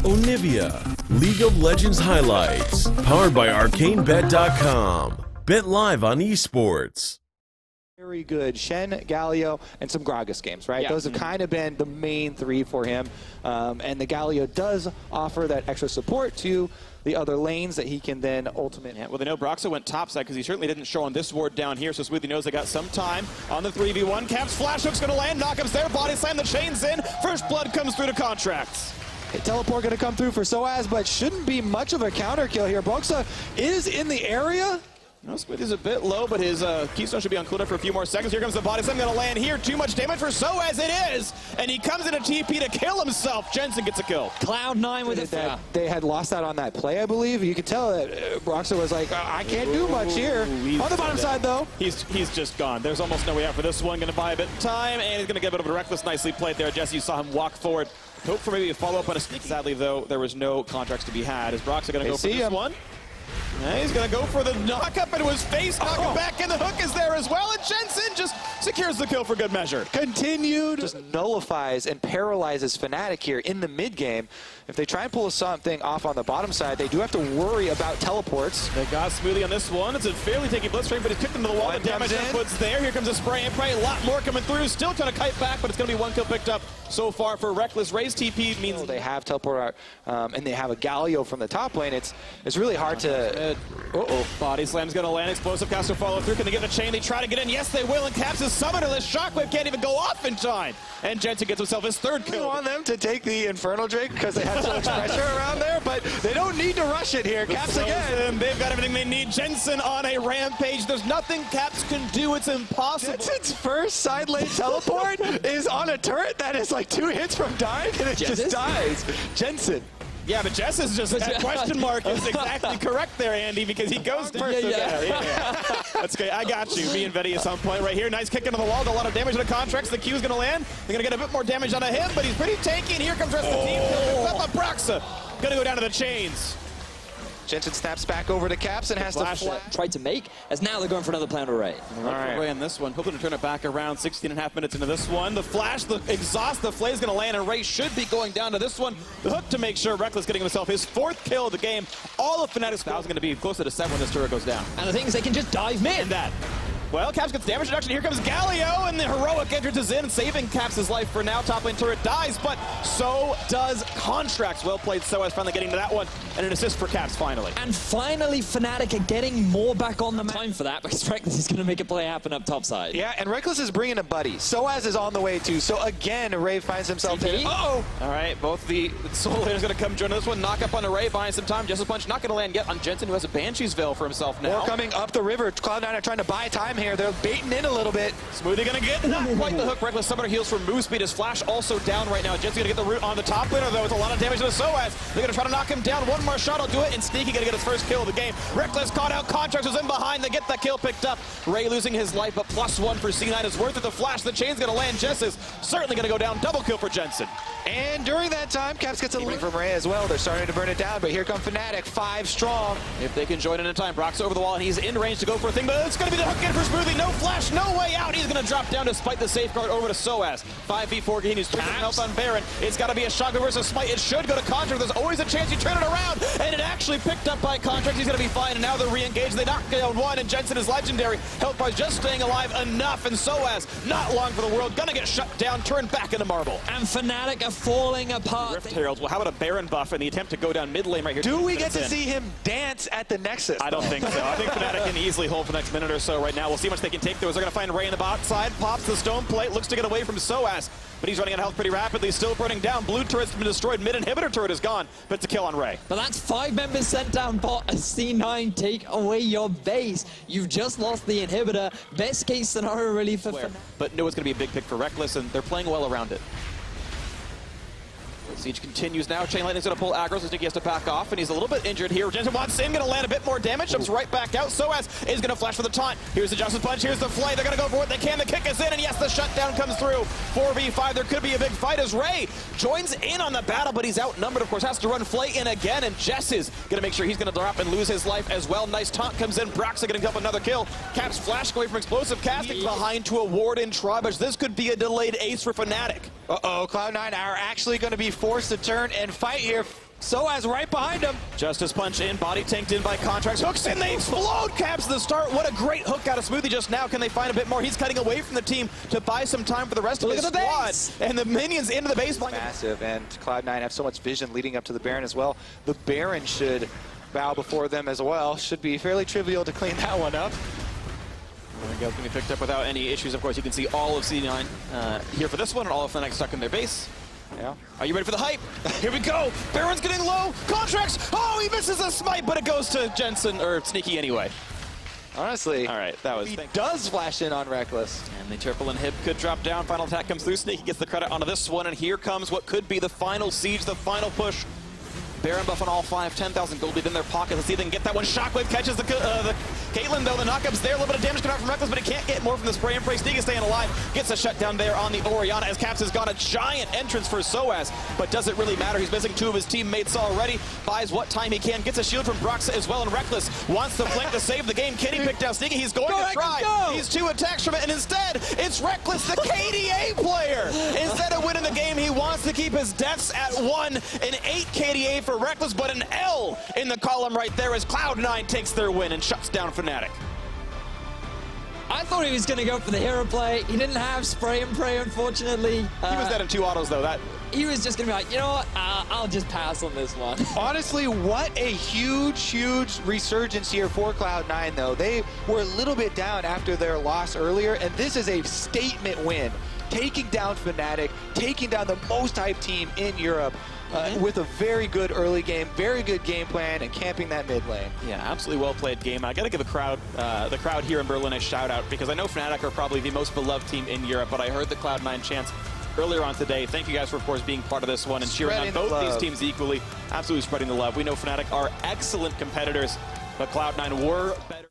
Onivia, League of Legends highlights, powered by ArcaneBet.com. Bet live on esports. Very good Shen, Galio, and some Gragas games, right? Yeah. Those have kind of been the main three for him. And the Galio does offer that extra support to the other lanes that he can then ultimate. Yeah, well, they know Broxah went topside because he certainly didn't show on this ward down here, so Smoothie knows they got some time on the 3v1. Caps flash hook's going to land, knockup's there, body slam, the chain's in. First blood comes through to Contracts. Teleport going to come through for Soaz, but shouldn't be much of a counter kill here. Broxah is in the area. No, Smoothie's a bit low, but his Keystone should be on cooldown for a few more seconds. Here comes the body slam, going to land here. Too much damage for Soaz, it is! And he comes in a TP to kill himself. Jensen gets a kill. Cloud9 with it. They had lost out on that play, I believe. You could tell that Broxah was like, I can't do much here. On the bottom side, though. He's just gone. There's almost no way out for this one. Going to buy a bit of time, and he's going to get a bit of a reckless. Nicely played there. Jesse, you saw him walk forward. Hope for maybe a follow-up on a sneak. Sadly, though, there was no contracts to be had. Is Broxah going to go for this one? Yeah, he's going to go for the knock-up into his face, knock him back, and the hook is there as well, and Jensen just secures the kill for good measure. Continued. Just nullifies and paralyzes Fnatic here in the mid-game. If they try and pull something off on the bottom side, they do have to worry about teleports. They got Smoothie on this one. It's a fairly taky blitzstream, but he's kicked into the wall. The damage output's there. Here comes a spray and pray. A lot more coming through. Still trying to kite back, but it's going to be one kill picked up so far for Reckless. Raise TP means they have teleport and they have a Galio from the top lane. It's really hard to... Body slam's going to land. Explosive caster follow through. Can they get a chain? They try to get in. Yes, they will. And Caps is summonerless. Shockwave can't even go off in time. And Jensen gets himself his third kill. We want them to take the Infernal Drake because they have so much pressure around there, but they don't need to rush it here. Caps again. They've got everything they need. Jensen on a rampage. There's nothing Caps can do. It's impossible. Jensen's first side lane teleport is on a turret that is like 2 hits from dying, and it just dies. Jensen. Yeah, but Jess is just that question mark is exactly correct there, Andy, because he goes first. Yeah. That's great. I got you. Me and Vetty at some point right here. Nice kick into the wall. Got a lot of damage on the contracts. The Q is going to land. They're going to get a bit more damage on him, but he's pretty tanky. And here comes the rest of the team. Up on Broxah. Going to go down to the chains. Jensen snaps back over to Caps and has to flash. Tried to make, as now they're going for another plan array. All right. Ray in this one, hoping to turn it back around. 16.5 minutes into this one. The flash, the exhaust, the flay is going to land, and Ray should be going down to this one. The hook to make sure Reckless getting himself his 4th kill of the game. All of Fnatic's now is going to be closer to 7 when this turret goes down. And the thing is, they can just dive mid. That. Well, Caps gets damage reduction. Here comes Galio, and the heroic entrance is in, saving Caps' life for now. Top lane turret dies, but so does Contracts. Well played, Soaz finally getting to that one, and an assist for Caps finally. And finally, Fnatic are getting more back on the map. Time for that, because Reckless is going to make a play happen up topside. Yeah, and Reckless is bringing a buddy. Soaz is on the way too. So again, Ray finds himself there. All right, both the solo laner's going to come join this one. Knock up on Array, buying some time. Justice Punch not going to land yet on Jensen, who has a Banshee's Veil for himself now. More coming up the river. Cloud9 are trying to buy time here. They're baiting in a little bit. Smoothie gonna get not quite the hook. Reckless summoner heals from Mousepad. His flash also down right now. Jensen's gonna get the root on the top laner though. It's a lot of damage to the Soaz. They're gonna try to knock him down. One more shot will do it, and Sneaky gonna get his first kill of the game. Reckless caught out. Contracts was in behind. They get that kill picked up. Ray losing his life, but +1 for C9 is worth it. The flash, the chain's gonna land. Jess is certainly gonna go down. Double kill for Jensen. And during that time, Caps gets a link from Ray as well. They're starting to burn it down, but here come Fnatic, 5 strong. If they can join in time, Brock's over the wall, and he's in range to go for a thing, but it's gonna be the hook in for Smoothie. No flash, no way out. He's going to drop down despite the safeguard over to Soaz. 5v4 continues. Help on Baron. It's got to be a shotgun versus Smite. It should go to Contract. There's always a chance you turn it around. And it actually picked up by Contract. He's going to be fine. And now they're re-engaged. They knock down one. And Jensen is legendary. Help by just staying alive enough. And Soaz, not long for the world. Going to get shut down. Turned back into marble. And Fnatic are falling apart. Rift Heralds. Well, how about a Baron buff in the attempt to go down mid lane right here? Do we get to see him dance at the Nexus? I don't think so. I think Fnatic can easily hold for the next minute or so right now. We'll see how much they can take. They're going to find Ray in the bot side. Pops the stone plate, looks to get away from Soaz, but he's running out of health pretty rapidly, still burning down. Blue turret's been destroyed, mid-inhibitor turret is gone, but it's a kill on Ray. But that's 5 members sent down bot as C9 take away your base. You've just lost the inhibitor. Best case scenario really for Fnatic. But no, it's going to be a big pick for Reckless, and they're playing well around it. Siege continues now. Chain Lightning's going to pull aggro, so Sneaky has to back off, and he's a little bit injured here. Jensen wants in, going to land a bit more damage, jumps right back out. Soaz is going to flash for the taunt. Here's the Justice Punch, here's the Flay. They're going to go for what they can. The kick is in, and yes, the shutdown comes through. 4v5, there could be a big fight as Ray joins in on the battle, but he's outnumbered, of course, has to run Flay in again, and Jess is going to make sure he's going to drop and lose his life as well. Nice taunt comes in. Broxah getting up another kill. Caps flash away from explosive casting behind to a ward in Tribage. This could be a delayed ace for Fnatic. Uh-oh, Cloud9 are actually going to be forced to turn and fight here. Soaz right behind him. Justice punch in, body tanked in by Contracts. Hooks in, they explode! Caps the start. What a great hook out of Smoothie just now. Can they find a bit more? He's cutting away from the team to buy some time for the rest of his squad. And the minions into the base. Massive, and Cloud9 have so much vision leading up to the Baron as well. The Baron should bow before them as well. Should be fairly trivial to clean that one up. There we go, can be picked up without any issues. Of course, you can see all of C9 here for this one, and all of Fnatic stuck in their base. Yeah. Are you ready for the hype? Here we go. Baron's getting low. Contracts. Oh, he misses a smite, but it goes to Jensen, or Sneaky anyway. Honestly, all right, that was. He does flash in on Reckless. And the triple inhib could drop down. Final attack comes through. Sneaky gets the credit onto this one, and here comes what could be the final siege, the final push. Baron buff on all 5, 10,000 gold lead in their pocket. Let's see if they can get that one. Shockwave catches the Caitlyn, though. The knockup's there. A little bit of damage coming out from Reckless, but he can't get more from the spray and pray. Sneaky staying alive. Gets a shutdown there on the Orianna as Caps has got a giant entrance for Soaz, but does it really matter? He's missing 2 of his teammates already. Buys what time he can. Gets a shield from Broxa as well, and Reckless wants to flank to save the game. Kenny picked out Sneaky. He's going to try. He's 2 attacks from it, and instead, it's Reckless, the KDA player. Instead of winning the game, he wants to keep his deaths at 1. An 8 KDA for Reckless, but an L in the column right there as Cloud9 takes their win and shuts down Fnatic. I thought he was going to go for the hero play. He didn't have spray and pray, unfortunately. He was dead in 2 autos, though. He was just going to be like, you know what, I'll just pass on this one. Honestly, what a huge resurgence here for Cloud9, though. They were a little bit down after their loss earlier, and this is a statement win. Taking down Fnatic, taking down the most hyped team in Europe. With a very good early game, very good game plan, and camping that mid lane. Yeah, absolutely well-played game. I got to give the crowd here in Berlin a shout-out, because I know Fnatic are probably the most beloved team in Europe, but I heard the Cloud9 chants earlier on today. Thank you guys for, of course, being part of this one and cheering on both these teams equally. Absolutely spreading the love. We know Fnatic are excellent competitors, but Cloud9 were better.